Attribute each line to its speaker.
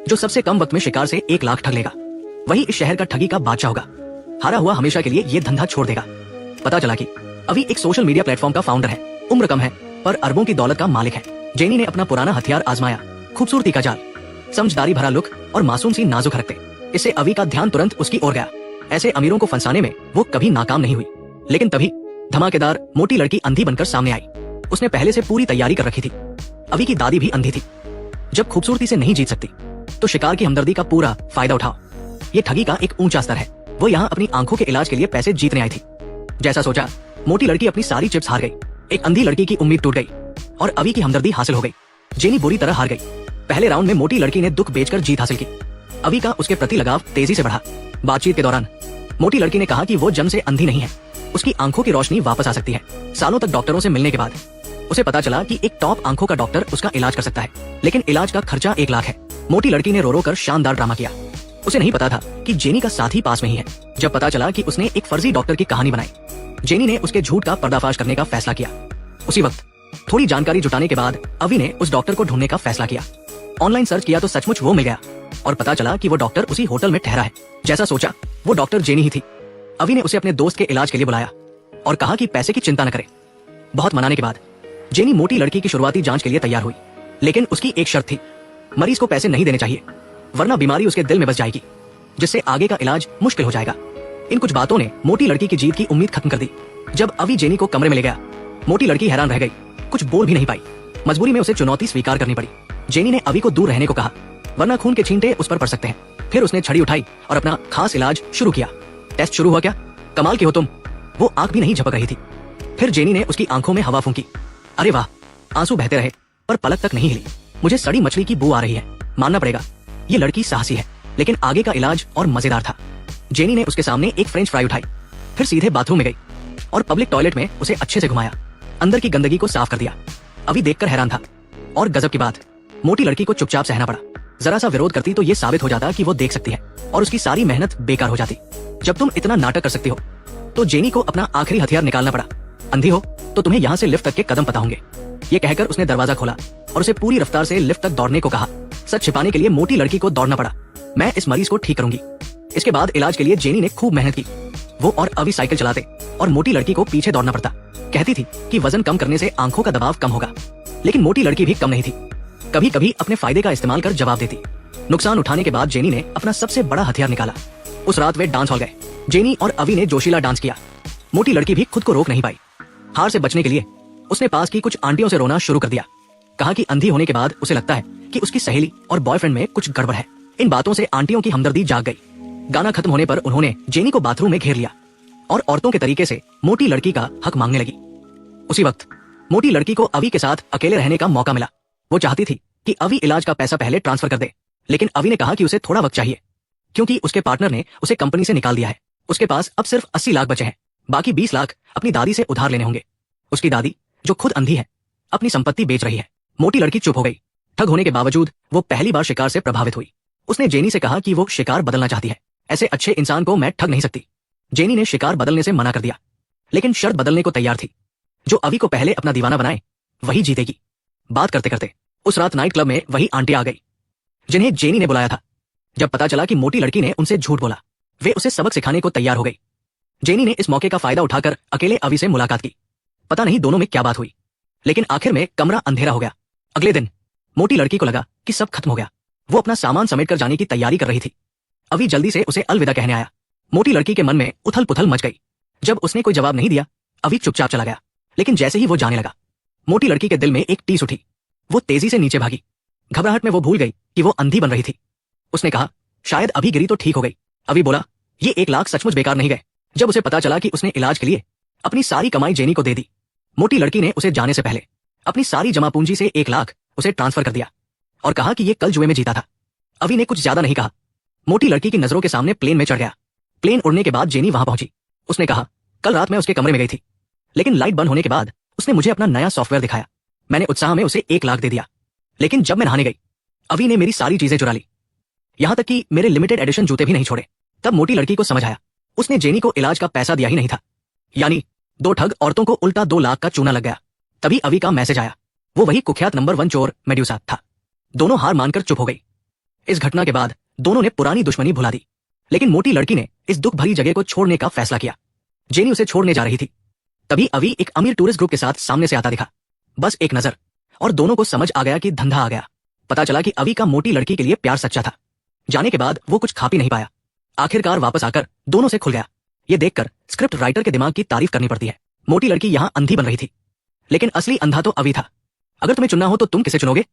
Speaker 1: जो सबसे कम वक्त में शिकार से 1 लाख ठग लेगा वही इस शहर का ठगी का बादशाह होगा। हारा हुआ हमेशा के लिए ये धंधा छोड़ देगा। पता चला कि अभी एक सोशल मीडिया प्लेटफॉर्म का फाउंडर है, उम्र कम है पर अरबों की दौलत का मालिक है। जेनी ने अपना पुराना हथियार आजमाया, खूबसूरती का जाल, समझदारी भरा लुक और मासूम सी नाजुक हरकतें। इससे अवी का ध्यान तुरंत उसकी ओर गया। ऐसे अमीरों को फंसाने में वो कभी नाकाम नहीं हुई। लेकिन तभी धमाकेदार मोटी लड़की अंधी बनकर सामने आई। उसने पहले से पूरी तैयारी कर रखी थी। अवी की दादी भी अंधी थी। जब खूबसूरती से नहीं जीत सकती तो शिकार की हमदर्दी का पूरा फायदा उठाओ। ये ठगी का एक ऊंचा स्तर है। वो यहाँ अपनी आंखों के इलाज के लिए पैसे जीतने आई थी। जैसा सोचा मोटी लड़की अपनी सारी चिप्स हार गई। एक अंधी लड़की की उम्मीद टूट गई और अवी की हमदर्दी हासिल हो गई। जेनी बुरी तरह हार गई। पहले राउंड में मोटी लड़की ने दुख बेचकर जीत हासिल की। अवी का उसके प्रति लगाव तेजी से बढ़ा। बातचीत के दौरान मोटी लड़की ने कहा कि वो जन्म से अंधी नहीं है, उसकी आंखों की रोशनी वापस आ सकती है। सालों तक डॉक्टरों से मिलने के बाद उसे पता चला कि एक टॉप आंखों का डॉक्टर उसका इलाज कर सकता है, लेकिन इलाज का खर्चा 1 लाख है। मोटी लड़की ने रो रो कर शानदार ड्रामा किया। उसे नहीं पता था कि जेनी का साथी पास में ही है। जब पता चला कि उसने एक फर्जी डॉक्टर की कहानी बनाई, जेनी ने उसके झूठ का पर्दाफाश करने का फैसला किया। उसी वक्त थोड़ी जानकारी जुटाने के बाद अवी ने उस डॉक्टर को ढूंढने का फैसला किया। ऑनलाइन सर्च किया तो सचमुच वो मिल गया और पता चला कि वो डॉक्टर उसी होटल में ठहरा है। जैसा सोचा वो डॉक्टर जेनी ही थी। अवी ने उसे अपने दोस्त के इलाज के लिए बुलाया और कहा कि पैसे की चिंता न करे। बहुत मनाने के बाद जेनी मोटी लड़की की शुरुआती जांच के लिए तैयार हुई, लेकिन उसकी एक शर्त थी, मरीज को पैसे नहीं देने चाहिए वरना बीमारी उसके दिल में बस जाएगी, जिससे आगे का इलाज मुश्किल हो जाएगा। इन कुछ बातों ने मोटी लड़की की जीत की उम्मीद खत्म कर दी। जब अवी जेनी को कमरे में ले गया, मोटी लड़की हैरान रह गई, कुछ बोल भी नहीं पाई। मजबूरी में उसे चुनौती स्वीकार करनी पड़ी। जेनी ने अवी को दूर रहने को कहा वरना खून के छींटे उस पर पड़ सकते हैं। फिर उसने छड़ी उठाई और अपना खास इलाज शुरू किया। टेस्ट शुरू हुआ। क्या कमाल की हो तुम। वो आंख भी नहीं झपक रही थी। फिर जेनी ने उसकी आंखों में हवा फूंकी। अरे वाह। आंसू बहते रहे पर पलक तक नहीं हिली। मुझे सड़ी मछली की बू आ रही है। मानना पड़ेगा ये लड़की साहसी है, लेकिन आगे का इलाज और मजेदार था। जेनी ने उसके सामने एक फ्रेंच फ्राई उठाई, फिर सीधे बाथरूम में गई और पब्लिक टॉयलेट में उसे अच्छे से घुमाया, अंदर की गंदगी को साफ कर दिया। अभी देखकर हैरान था और गजब की बात, मोटी लड़की को चुपचाप सहना पड़ा। जरा सा विरोध करती तो ये साबित हो जाता कि वो देख सकती है और उसकी सारी मेहनत बेकार हो जाती। जब तुम इतना नाटक कर सकती हो तो जेनी को अपना आखिरी हथियार निकालना पड़ा। अंधी हो तो तुम्हें यहाँ से लिफ्ट तक के कदम पता होंगे। ये कहकर उसने दरवाजा खोला और उसे पूरी रफ्तार से लिफ्ट तक दौड़ने को कहा। सच छिपाने के लिए मोटी लड़की को दौड़ना पड़ा। मैं इस मरीज को ठीक करूंगी। इसके बाद इलाज के लिए जेनी ने खूब मेहनत की। वो और अभी साइकिल चलाते और मोटी लड़की को पीछे दौड़ना पड़ता। कहती थी कि वजन कम करने से आंखों का दबाव कम होगा, लेकिन मोटी लड़की भी कम नहीं थी। कभी कभी अपने फायदे का इस्तेमाल कर जवाब देती। नुकसान उठाने के बाद जेनी ने अपना सबसे बड़ा हथियार निकाला। उस रात वे डांस हॉल गए। जेनी और अवी ने जोशीला डांस किया। मोटी लड़की भी खुद को रोक नहीं पाई। हार से बचने के लिए उसने पास की कुछ आंटियों से रोना शुरू कर दिया। कहा कि अंधी होने के बाद उसे लगता है कि उसकी सहेली और बॉयफ्रेंड में कुछ गड़बड़ है। इन बातों से आंटियों की हमदर्दी जाग गई। गाना खत्म होने पर उन्होंने जेनी को बाथरूम में घेर लिया और औरतों के तरीके से मोटी लड़की का हक मांगने लगी। उसी वक्त मोटी लड़की को अवी के साथ अकेले रहने का मौका मिला। वो चाहती थी कि अवी इलाज का पैसा पहले ट्रांसफर कर दे, लेकिन अवी ने कहा कि उसे थोड़ा वक्त चाहिए क्योंकि उसके पार्टनर ने उसे कंपनी से निकाल दिया है। उसके पास अब सिर्फ 80 लाख बचे हैं। बाकी 20 लाख अपनी दादी से उधार लेने होंगे। उसकी दादी जो खुद अंधी है अपनी संपत्ति बेच रही है। मोटी लड़की चुप हो गई। ठग होने के बावजूद वो पहली बार शिकार से प्रभावित हुई। उसने जेनी से कहा कि वो शिकार बदलना चाहती है। ऐसे अच्छे इंसान को मैं ठग नहीं सकती। जेनी ने शिकार बदलने से मना कर दिया, लेकिन शर्त बदलने को तैयार थी। जो अवी को पहले अपना दीवाना बनाए वही जीतेगी। बात करते करते उस रात नाइट क्लब में वही आंटी आ गई जिन्हें जेनी ने बुलाया था। जब पता चला कि मोटी लड़की ने उनसे झूठ बोला, वे उसे सबक सिखाने को तैयार हो गई। जेनी ने इस मौके का फायदा उठाकर अकेले अवी से मुलाकात की। पता नहीं दोनों में क्या बात हुई, लेकिन आखिर में कमरा अंधेरा हो गया। अगले दिन मोटी लड़की को लगा कि सब खत्म हो गया। वो अपना सामान समेट कर जाने की तैयारी कर रही थी। अवी जल्दी से उसे अलविदा कहने आया। मोटी लड़की के मन में उथल पुथल मच गई। जब उसने कोई जवाब नहीं दिया, अवी चुपचाप चला गया। लेकिन जैसे ही वो जाने लगा, मोटी लड़की के दिल में एक टीस उठी। वो तेजी से नीचे भागी। घबराहट में वो भूल गई कि वो अंधी बन रही थी। उसने कहा, शायद अभी गिरी तो ठीक हो गई। अभी बोला, ये 1 लाख सचमुच बेकार नहीं गए। जब उसे पता चला कि उसने इलाज के लिए अपनी सारी कमाई जेनी को दे दी, मोटी लड़की ने उसे जाने से पहले अपनी सारी जमा पूंजी से 1 लाख उसे ट्रांसफर कर दिया और कहा कि ये कल जुए में जीता था। अवी ने कुछ ज्यादा नहीं कहा। मोटी लड़की की नजरों के सामने प्लेन में चढ़ गया। प्लेन उड़ने के बाद जेनी वहां पहुंची। उसने कहा, कल रात मैं उसके कमरे में गई थी, लेकिन लाइट बंद होने के बाद उसने मुझे अपना नया सॉफ्टवेयर दिखाया। मैंने उत्साह में उसे 1 लाख दे दिया, लेकिन जब मैं नहाने गई, अवी ने मेरी सारी चीजें चुरा ली, यहां तक कि मेरे लिमिटेड एडिशन जूते भी नहीं छोड़े। तब मोटी लड़की को समझ आया, उसने जेनी को इलाज का पैसा दिया ही नहीं था। यानी 2 ठग औरतों को उल्टा 2 लाख का चूना लग गया। तभी अवी का मैसेज आया। वो वही कुख्यात नंबर 1 चोर मेड्यूसा था। दोनों हार मानकर चुप हो गई। इस घटना के बाद दोनों ने पुरानी दुश्मनी भुला दी, लेकिन मोटी लड़की ने इस दुख भरी जगह को छोड़ने का फैसला किया। जेनी उसे छोड़ने जा रही थी, तभी अवी एक अमीर टूरिस्ट ग्रुप के साथ सामने से आता दिखा। बस एक नजर और दोनों को समझ आ गया कि धंधा आ गया। पता चला कि अवी का मोटी लड़की के लिए प्यार सच्चा था। जाने के बाद वो कुछ खा पी नहीं पाया। आखिरकार वापस आकर दोनों से खुल गया। ये देखकर स्क्रिप्ट राइटर के दिमाग की तारीफ करनी पड़ती है। मोटी लड़की यहाँ अंधी बन रही थी, लेकिन असली अंधा तो अवी था। अगर तुम्हें चुनना हो तो तुम किसे चुनोगे?